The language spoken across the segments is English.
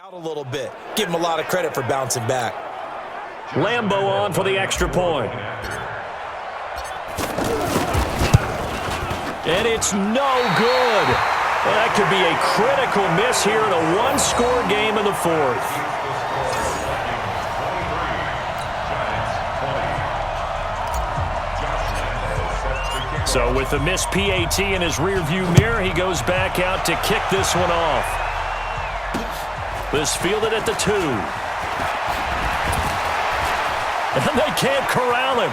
Out a little bit. Give him a lot of credit for bouncing back. Lambo on for the extra point. And it's no good. Well, that could be a critical miss here in a one-score game in the fourth. So with the missed PAT in his rearview mirror, he goes back out to kick this one off. This fielded at the 2. And they can't corral him.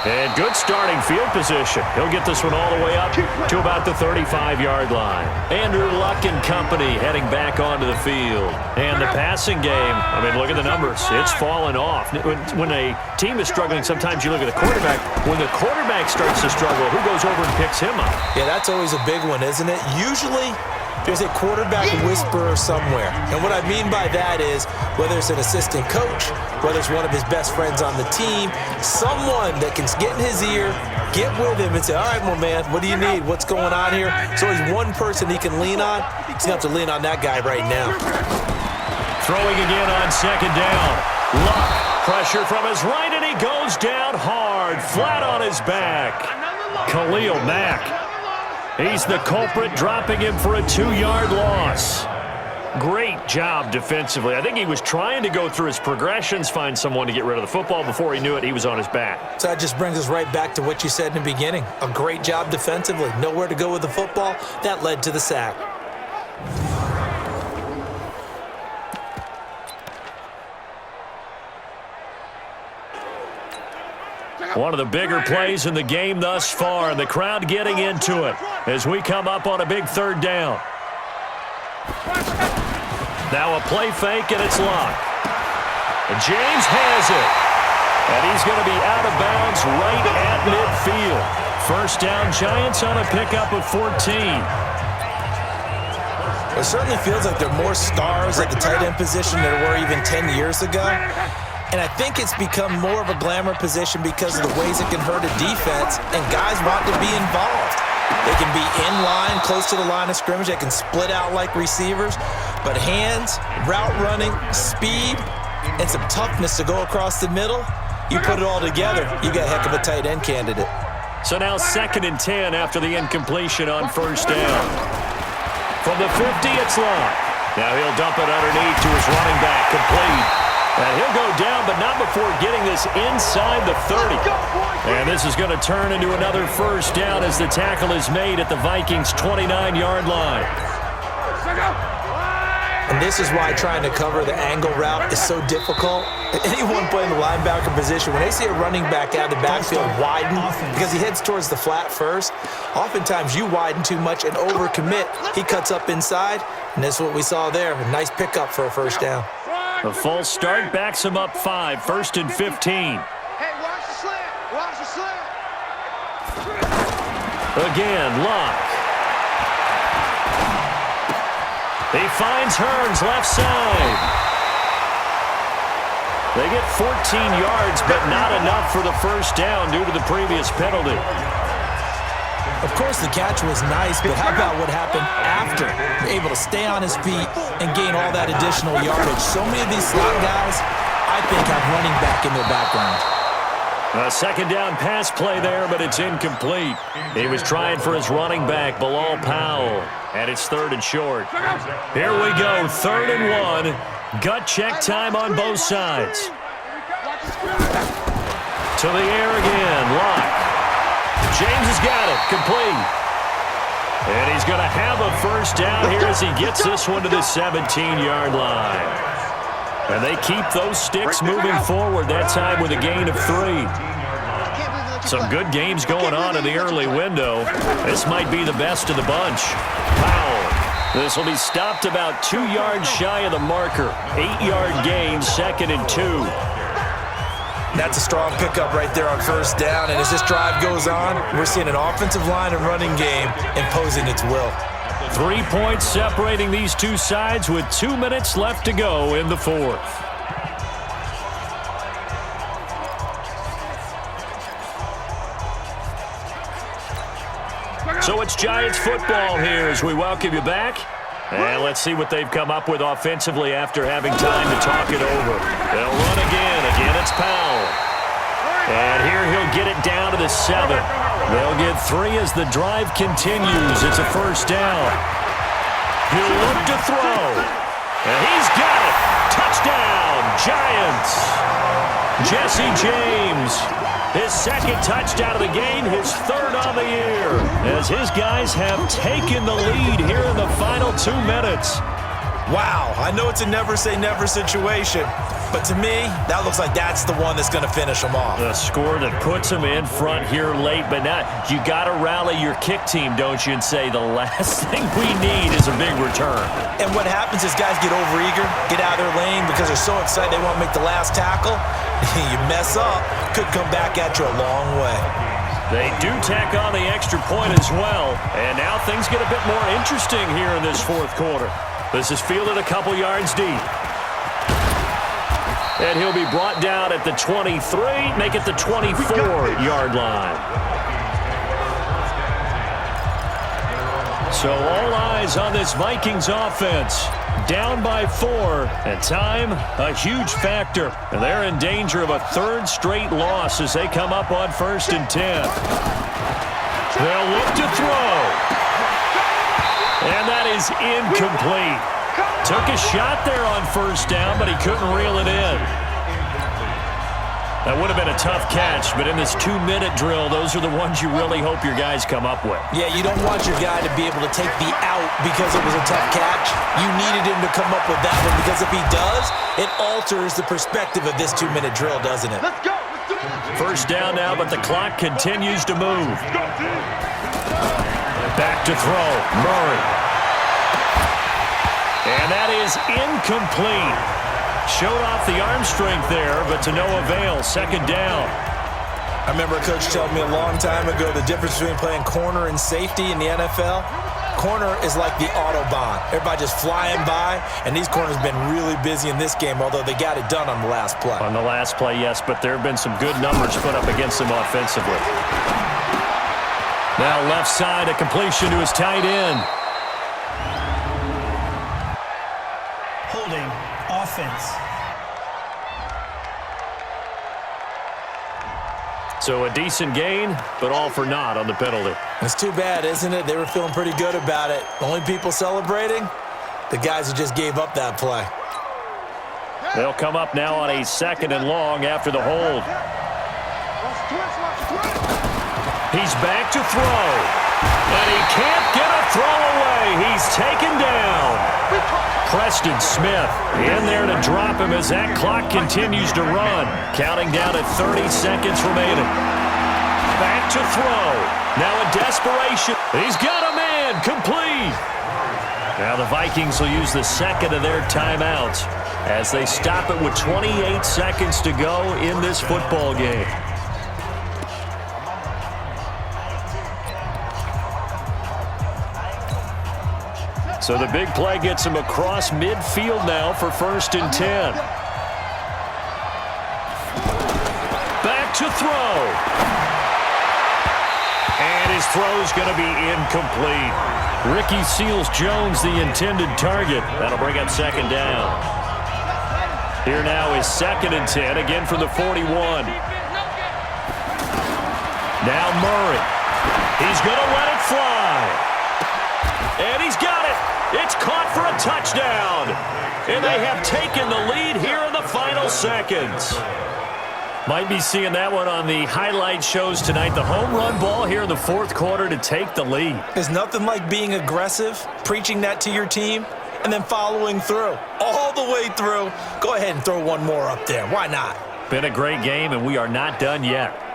And good starting field position. He'll get this one all the way up to about the 35-yard line. Andrew Luck and company heading back onto the field. And the passing game, I mean, look at the numbers. It's fallen off. When a team is struggling, sometimes you look at the quarterback. When the quarterback starts to struggle, who goes over and picks him up? Yeah, that's always a big one, isn't it? Usually, there's a quarterback whisperer somewhere. And what I mean by that is, whether it's an assistant coach, whether it's one of his best friends on the team, someone that can get in his ear, get with him and say, all right, my man, what do you need? What's going on here? So there's one person he can lean on. He's going to have to lean on that guy right now. Throwing again on second down. Luck, pressure from his right, and he goes down hard, flat on his back. Khalil Mack. He's the culprit, dropping him for a 2-yard loss. Great job defensively. I think he was trying to go through his progressions, find someone to get rid of the football. Before he knew it, he was on his back. So that just brings us right back to what you said in the beginning. A great job defensively. Nowhere to go with the football. That led to the sack. One of the bigger plays in the game thus far, and the crowd getting into it as we come up on a big third down. Now a play fake, and it's Luck. And James has it. And he's going to be out of bounds right at midfield. First down, Giants on a pickup of 14. It certainly feels like there are more stars at the tight end position than there were even 10 years ago. And I think it's become more of a glamour position because of the ways it can hurt a defense, and guys want to be involved. They can be in line, close to the line of scrimmage. They can split out like receivers. But hands, route running, speed, and some toughness to go across the middle, you put it all together, you got a heck of a tight end candidate. So now 2nd and 10 after the incompletion on first down. From the 50, it's Luck. Now he'll dump it underneath to his running back, complete. And he'll go down, but not before getting this inside the 30. And this is going to turn into another first down as the tackle is made at the Vikings' 29-yard line. And this is why trying to cover the angle route is so difficult. Anyone playing the linebacker position, when they see a running back out of the backfield widen because he heads towards the flat first, oftentimes you widen too much and overcommit. He cuts up inside, and that's what we saw there. A nice pickup for a first down. The false start backs him up 5, 1st and 15. Hey, watch the slant. Watch the slant. Again, Luck. He finds Hearns left side. They get 14 yards, but not enough for the first down due to the previous penalty. Of course, the catch was nice, but how about what happened after? Able to stay on his feet and gain all that additional yardage. So many of these slot guys, I think, have running back in their background. A second down pass play there, but it's incomplete. He was trying for his running back, Bilal Powell, and it's 3rd and short. Here we go, 3rd and 1. Gut check time on both sides. To the air again, Luck. James has got it, complete. And he's going to have a first down here as he gets this one to the 17-yard line. And they keep those sticks moving forward, that time with a gain of 3. Some good games going on in the early window. This might be the best of the bunch. Powell. This will be stopped about 2 yards shy of the marker. 8-yard gain, 2nd and 2. That's a strong pickup right there on first down. And as this drive goes on, we're seeing an offensive line and running game imposing its will. 3 points separating these two sides with 2 minutes left to go in the fourth. So it's Giants football here as we welcome you back. And let's see what they've come up with offensively after having time to talk it over. They'll run again. Again, it's Powell. And here he'll get it down to the 7. They'll get 3 as the drive continues. It's a first down. He'll look to throw. And he's got it. Touchdown, Giants. Jesse James. His second touchdown of the game, his 3rd on the year, as his guys have taken the lead here in the final 2 minutes. Wow, I know it's a never-say-never situation, but to me, that looks like that's the one that's going to finish them off. The score that puts them in front here late, but not. You got to rally your kick team, don't you, and say the last thing we need is a big return. And what happens is guys get overeager, get out of their lane because they're so excited they want to make the last tackle. You mess up, could come back at you a long way. They do tack on the extra point as well, and now things get a bit more interesting here in this 4th quarter. This is fielded a couple yards deep. And he'll be brought down at the 23, make it the 24-yard line. So all eyes on this Vikings offense. Down by 4, and time, a huge factor. And they're in danger of a 3rd straight loss as they come up on 1st and 10. They'll look to throw. And that is incomplete. Took a shot there on 1st down, but he couldn't reel it in. That would have been a tough catch, but in this 2-minute drill, those are the ones you really hope your guys come up with. Yeah, you don't want your guy to be able to take the out because it was a tough catch. You needed him to come up with that one because if he does, it alters the perspective of this 2-minute drill, doesn't it? Let's go. Let's do it. First down now, but the clock continues to move. Back to throw, Murray. And that is incomplete. Showed off the arm strength there, but to no avail. 2nd down. I remember a coach telling me a long time ago the difference between playing corner and safety in the NFL. Corner is like the Autobahn. Everybody just flying by, and these corners have been really busy in this game, although they got it done on the last play. On the last play, yes, but there have been some good numbers put up against them offensively. Now left side, a completion to his tight end. Holding offense. So a decent gain, but all for naught on the penalty. It's too bad, isn't it? They were feeling pretty good about it. Only people celebrating? The guys who just gave up that play. They'll come up now on a 2nd and long after the hold. He's back to throw. And he can't get a throw away. He's taken down. Preston Smith in there to drop him as that clock continues to run. Counting down at 30 seconds remaining. Back to throw. Now in desperation. He's got a man. Complete. Now the Vikings will use the 2nd of their timeouts as they stop it with 28 seconds to go in this football game. So the big play gets him across midfield now for 1st and 10. Back to throw. And his throw's going to be incomplete. Ricky Seals-Jones, the intended target. That'll bring up 2nd down. Here now is 2nd and 10, again from the 41. Now Murray. He's going to let it fly. And he's got it. It's caught for a touchdown. And they have taken the lead here in the final seconds. Might be seeing that one on the highlight shows tonight. The home run ball here in the 4th quarter to take the lead. There's nothing like being aggressive, preaching that to your team, and then following through. All the way through. Go ahead and throw one more up there. Why not? Been a great game, and we are not done yet.